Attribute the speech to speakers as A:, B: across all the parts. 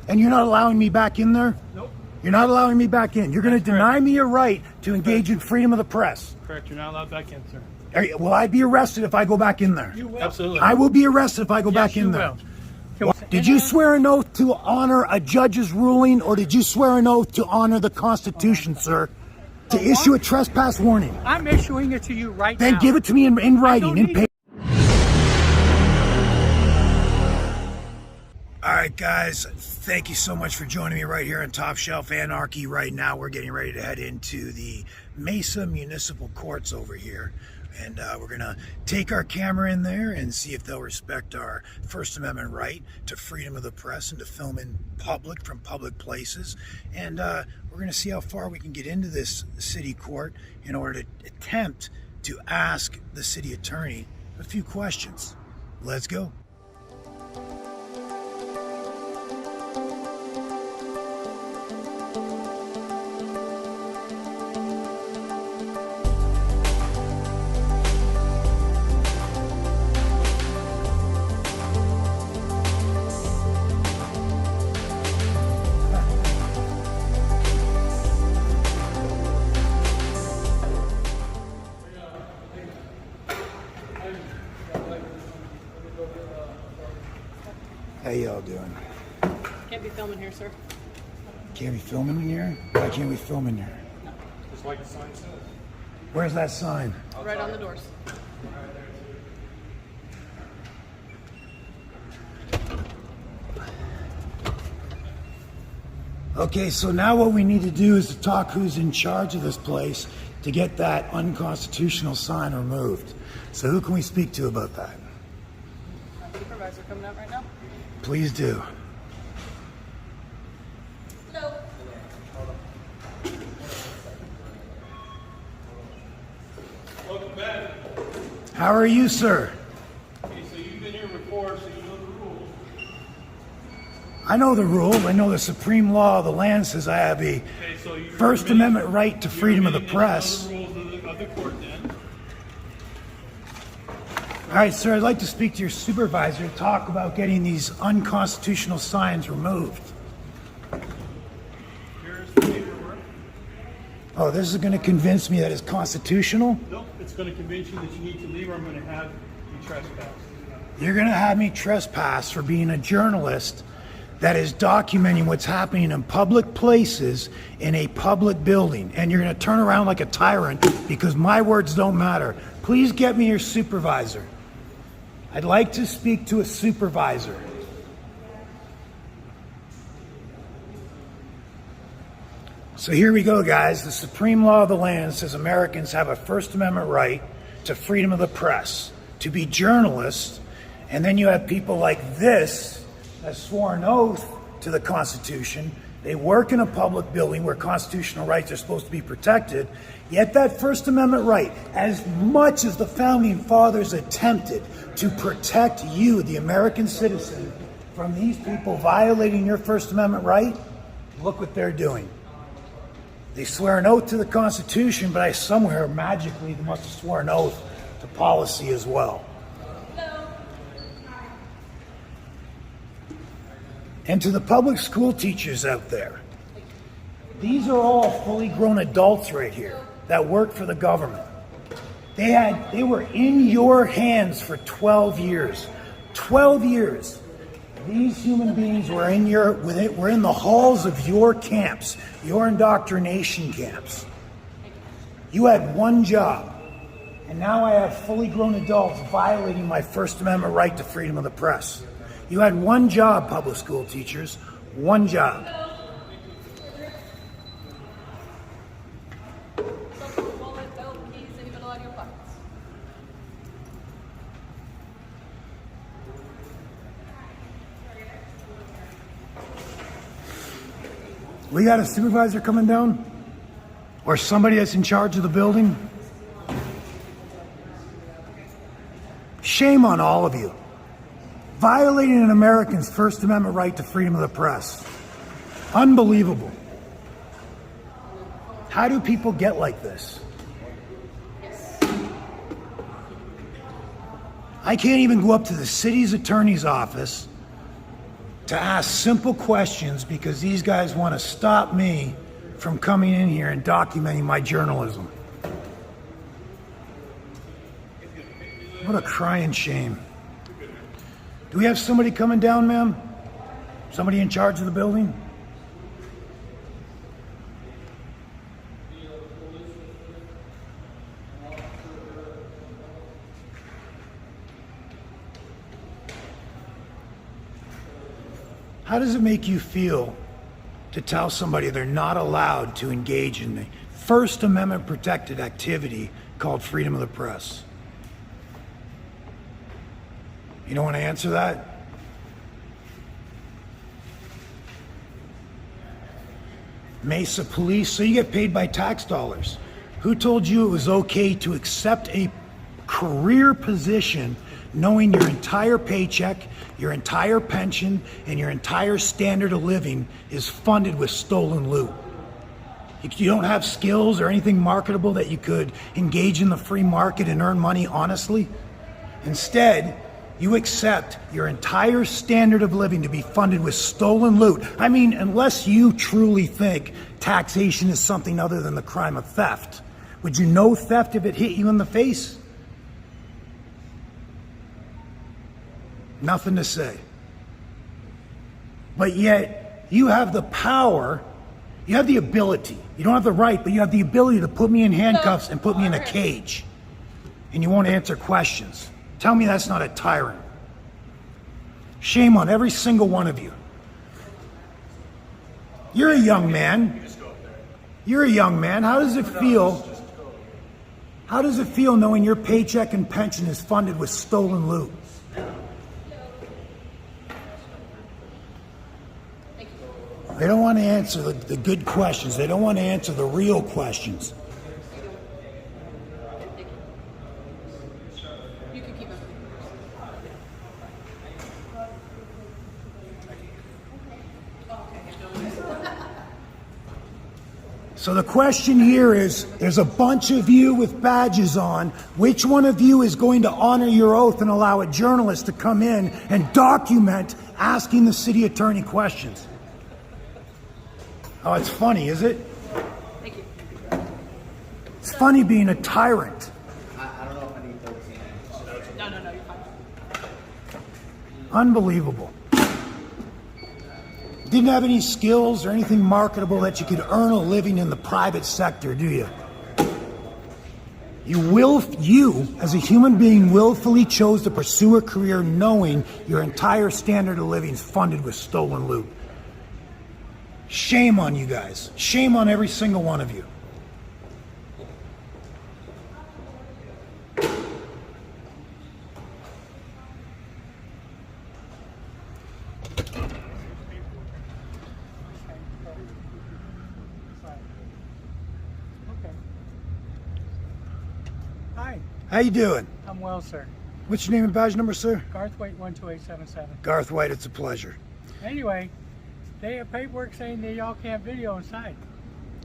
A: And you're not allowing me back in there?
B: Nope.
A: You're not allowing me back in. You're going to deny
B: correct.
A: me a right to engage in freedom of the press.
B: Correct. You're not allowed back in, sir.
A: Will I be arrested if I go back in there?
B: You will. Absolutely.
A: I will be arrested if I go back in there.
B: Will.
A: Did you swear an oath to honor a judge's ruling, or did you swear an oath to honor the Constitution, sir? To issue a trespass warning?
B: I'm issuing it to you right now.
A: Then give it to me in writing, in paper. All right, guys, thank you so much for joining me right here on Top Shelf Anarchy. Right now, we're getting ready to head into the Mesa Municipal Courts over here. And we're going to take our camera in there and see if they'll respect our First Amendment right to freedom of the press and to film in public from public places. And we're going to see how far we can get into this city court in order to attempt to ask the city attorney a few questions. Let's go. How y'all doing?
C: Can't be filming here, sir.
A: Can't be filming in here? Why can't we film in here?
B: Just like the sign says.
A: Where's that sign?
C: Right on the doors.
A: Okay, so now what we need to do is to talk who's in charge of this place to get that unconstitutional sign removed. So who can we speak to about that?
C: Supervisor coming out right now.
A: Please do.
C: Hello.
B: Welcome back.
A: How are you, sir?
B: Okay, so you've been here before, so you know the rules.
A: I know the rule. I know the supreme law of the land says I have a First Amendment right to freedom of the press.
B: The rules of the court, then.
A: All right, sir, I'd like to speak to your supervisor to talk about getting these unconstitutional signs removed.
B: Here's the paperwork.
A: Oh, this is going to convince me that it's constitutional?
B: Nope, it's going to convince you that you need to leave, or I'm going to have you trespass.
A: You're going to have me trespass for being a journalist that is documenting what's happening in public places in a public building. And you're going to turn around like a tyrant because my words don't matter. Please get me your supervisor. I'd like to speak to a supervisor. So here we go, guys. The supreme law of the land says Americans have a First Amendment right to freedom of the press, to be journalists, and then you have people like this that swore an oath to the Constitution. They work in a public building where constitutional rights are supposed to be protected, yet that First Amendment right, as much as the Founding Fathers attempted to protect you, the American citizen, from these people violating your First Amendment right, look what they're doing. They swear an oath to the Constitution, but somewhere magically they must have sworn an oath to policy as well. And to the public school teachers out there, these are all fully grown adults right here that work for the government. They were in your hands for 12 years. 12 years. These human beings were in the halls of your camps, your indoctrination camps. You had one job, and now I have fully grown adults violating my First Amendment right to freedom of the press. You had one job, public school teachers, one job. We got a supervisor coming down? Or somebody that's in charge of the building? Shame on all of you. Violating an American's First Amendment right to freedom of the press. Unbelievable. How do people get like this? I can't even go up to the city's attorney's office to ask simple questions because these guys want to stop me from coming in here and documenting my journalism. What a crying shame. Do we have somebody coming down, ma'am? Somebody in charge of the building? How does it make you feel to tell somebody they're not allowed to engage in the First Amendment protected activity called freedom of the press? You don't want to answer that? Mesa police, so you get paid by tax dollars. Who told you it was okay to accept a career position knowing your entire paycheck, your entire pension, and your entire standard of living is funded with stolen loot? You don't have skills or anything marketable that you could engage in the free market and earn money honestly? Instead, you accept your entire standard of living to be funded with stolen loot. I mean, unless you truly think taxation is something other than the crime of theft. Would you know theft if it hit you in the face? Nothing to say. But yet, you have the power, you have the ability, you don't have the right, but you have the ability to put me in handcuffs and put me in a cage. And you won't answer questions. Tell me that's not a tyrant. Shame on every single one of you. You're a young man. You're a young man. How does it feel? How does it feel knowing your paycheck and pension is funded with stolen loot? They don't want to answer the good questions. They don't want to answer the real questions.
C: You can keep them.
A: So the question here is, there's a bunch of you with badges on. Which one of you is going to honor your oath and allow a journalist to come in and document asking the city attorney questions? Oh, it's funny, is it?
C: Thank you.
A: It's funny being a tyrant.
D: I don't know if I need 13.
C: No, you're fine.
A: Unbelievable. Didn't have any skills or anything marketable that you could earn a living in the private sector, do you? You, as a human being, willfully chose to pursue a career knowing your entire standard of living is funded with stolen loot. Shame on you guys. Shame on every single one of you.
E: Hi,
A: How you doing?
E: I'm well, sir.
A: What's your name and badge number, sir?
E: Garth White 12877.
A: Garth White, it's a pleasure.
E: Anyway, they have paperwork saying that y'all can't video inside.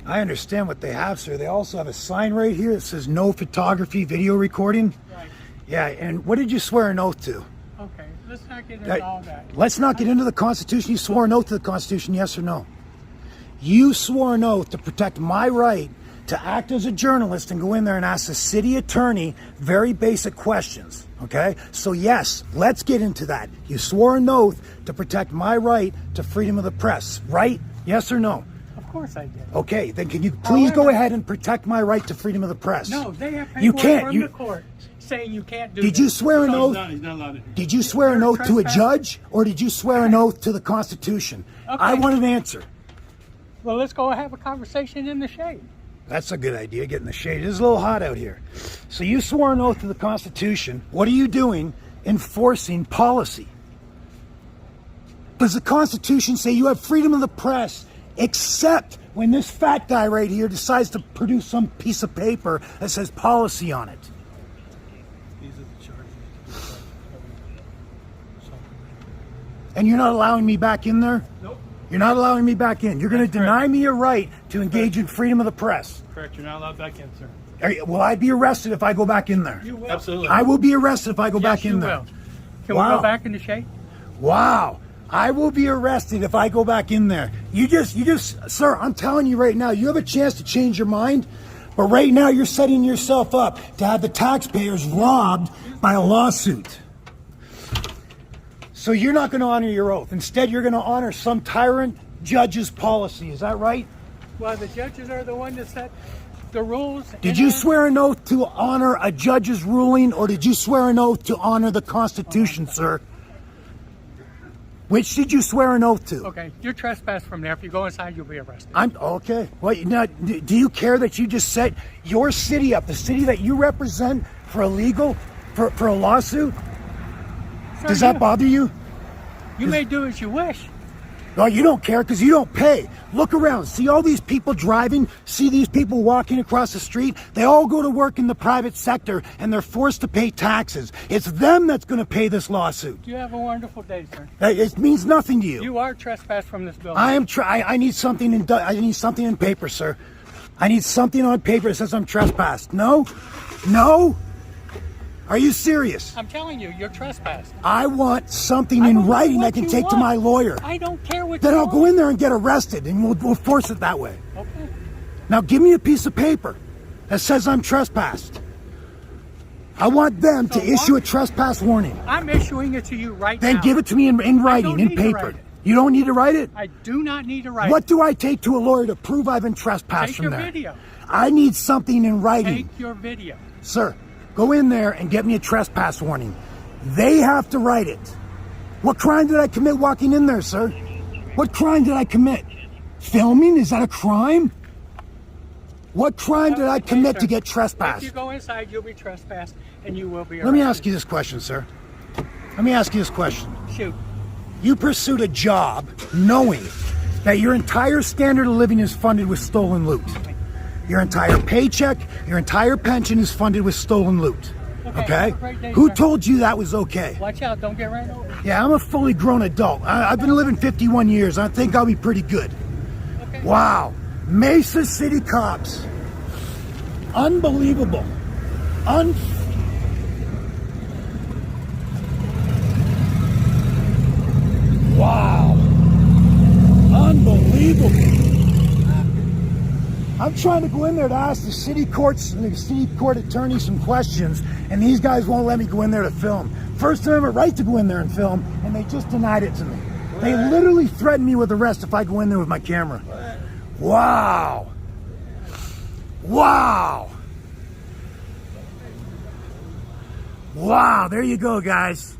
A: I understand what they have, sir. They also have a sign right here that says no photography, video recording.
E: Right.
A: Yeah, and what did you swear an oath to?
E: Okay, let's not get into all that.
A: Let's not get into the Constitution. You swore an oath to the Constitution, yes or no? You swore an oath to protect my right to act as a journalist and go in there and ask the city attorney very basic questions, okay? So yes, let's get into that. You swore an oath to protect my right to freedom of the press, right? Yes or no?
E: Of course I did.
A: Okay, then can you please go ahead and protect my right to freedom of the press?
E: No, they have
A: You
E: paperwork
A: can't.
E: from the court saying you can't do
A: Did
E: that.
A: you swear an oath?
B: He's not allowed to.
A: Did you swear an oath to a judge, or did you swear an oath to the Constitution?
E: Okay.
A: I want an answer.
E: Well, let's go have a conversation in the shade.
A: That's a good idea, get in the shade. It is a little hot out here. So you swore an oath to the Constitution. What are you doing enforcing policy? Does the Constitution say you have freedom of the press, except when this fat guy right here decides to produce some piece of paper that says policy on it?
B: These are the charges.
A: And you're not allowing me back in there?
B: Nope.
A: You're not allowing me back in. You're going to
B: That's correct.
A: deny me a right to engage in freedom of the press.
B: Correct. You're not allowed back in, sir.
A: Will I be arrested if I go back in there?
E: You will.
B: Absolutely.
A: I will be arrested if I go back
E: Yes,
A: in
E: you
A: there.
E: will. Can we
A: Wow.
E: go back in the shade?
A: Wow. I will be arrested if I go back in there. You just, sir, I'm telling you right now, you have a chance to change your mind, but right now you're setting yourself up to have the taxpayers robbed by a lawsuit. So you're not going to honor your oath. Instead, you're going to honor some tyrant judge's policy. Is that right?
E: Well, the judges are the ones that set the rules.
A: Did you swear an oath to honor a judge's ruling, or did you swear an oath to honor the Constitution, sir? Which did you swear an oath to?
E: Okay, you're trespassed from there. If you go inside, you'll be arrested.
A: I'm okay. Well, now, do you care that you just set your city up, the city that you represent, for for a lawsuit?
E: Sir,
A: Does that bother you?
E: You may do as you wish.
A: Well, you don't care because you don't pay. Look around. See all these people driving? See these people walking across the street? They all go to work in the private sector and they're forced to pay taxes. It's them that's going to pay this lawsuit.
E: You have a wonderful day, sir.
A: It means nothing to you.
E: You are trespassed from this building.
A: I need something in paper, sir. I need something on paper that says I'm trespassed. No? No? Are you serious?
E: I'm telling you, you're trespassed.
A: I want something
E: I
A: in
E: don't know
A: writing I
E: what
A: can
E: you
A: take to
E: want.
A: my lawyer.
E: I don't care what
A: Then
E: you
A: I'll
E: want.
A: go in there and get arrested, and we'll force it that way.
E: Okay.
A: Now give me a piece of paper that says I'm trespassed. I want them to issue a trespass warning.
E: I'm issuing it to you right
A: Then
E: now.
A: give it to me in writing,
E: don't
A: in
E: need to
A: paper.
E: write it.
A: You don't need to write it?
E: I do not need to write
A: What
E: it.
A: do I take to a lawyer to prove I've been trespassed
E: Take
A: from
E: your
A: there?
E: video.
A: I need something in writing.
E: Take your video.
A: Sir, go in there and get me a trespass warning. They have to write it. What crime did I commit walking in there, sir? What crime did I commit? Filming? Is that a crime? What crime did I
E: Okay,
A: commit
E: sir.
A: to get
E: If
A: trespassed?
E: you go inside, you'll be trespassed and you will be arrested.
A: Let me ask you this question, sir. Let me ask you this question.
E: Shoot.
A: You pursued a job knowing that your entire standard of living is funded with stolen loot. Your entire paycheck, your entire pension is funded with stolen loot.
E: Okay,
A: Okay?
E: have a great day,
A: Who
E: sir.
A: told you that was okay?
E: Watch out. Don't get ran over.
A: Yeah, I'm a fully grown adult. I've been living 51 years. I think I'll be pretty good.
E: Okay.
A: Wow. Mesa City cops. Unbelievable. Wow. Unbelievable. I'm trying to go in there to ask the city court attorney some questions, and these guys won't let me go in there to film. First Amendment right to go in there and film, and they just denied it to me. They literally threatened me with arrest if I go in there with my camera. Wow. Wow. Wow, there you go, guys.